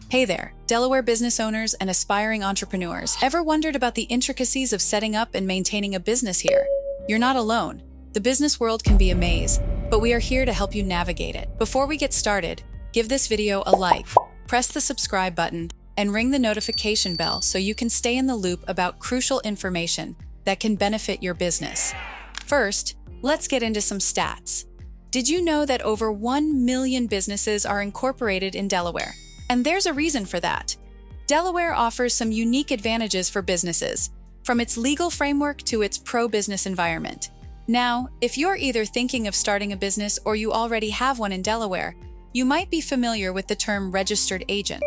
Hey there, Delaware business owners and aspiring entrepreneurs. Ever wondered about the intricacies of setting up and maintaining a business here? You're not alone. The business world can be a maze, but we are here to help you navigate it. Before we get started, give this video a like, press the subscribe button, and ring the notification bell so you can stay in the loop about crucial information that can benefit your business. First, let's get into some stats. Did you know that over 1 million businesses are incorporated in Delaware? And there's a reason for that. Delaware offers some unique advantages for businesses, from its legal framework to its pro-business environment. Now, if you're either thinking of starting a business or you already have one in Delaware, you might be familiar with the term registered agent.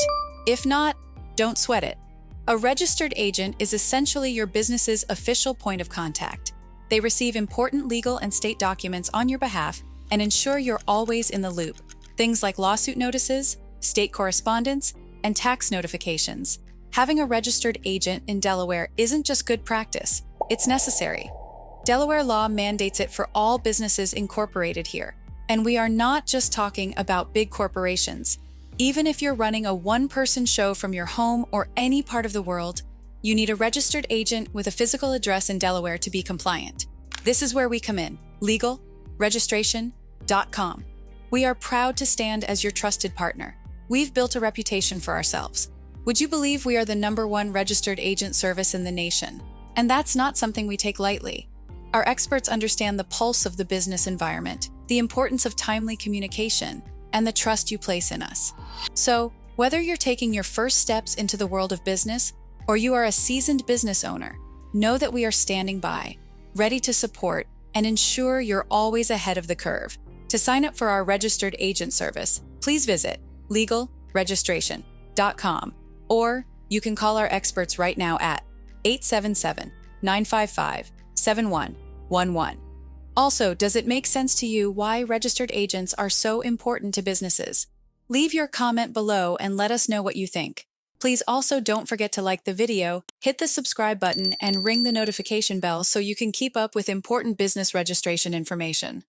If not, don't sweat it. A registered agent is essentially your business's official point of contact. They receive important legal and state documents on your behalf and ensure you're always in the loop. Things like lawsuit notices, state correspondence, and tax notifications. Having a registered agent in Delaware isn't just good practice, it's necessary. Delaware law mandates it for all businesses incorporated here. And we are not just talking about big corporations. Even if you're running a one-person show from your home or any part of the world, you need a registered agent with a physical address in Delaware to be compliant. This is where we come in, legalregistration.com. We are proud to stand as your trusted partner. We've built a reputation for ourselves. Would you believe we are the #1 registered agent service in the nation? And that's not something we take lightly. Our experts understand the pulse of the business environment, the importance of timely communication, and the trust you place in us. So, whether you're taking your first steps into the world of business or you are a seasoned business owner, know that we are standing by, ready to support and ensure you're always ahead of the curve. To sign up for our registered agent service, please visit legalregistration.com, or you can call our experts right now at 877-955-7111. Also, does it make sense to you why registered agents are so important to businesses? Leave your comment below and let us know what you think. Please also don't forget to like the video, hit the subscribe button, and ring the notification bell so you can keep up with important business registration information.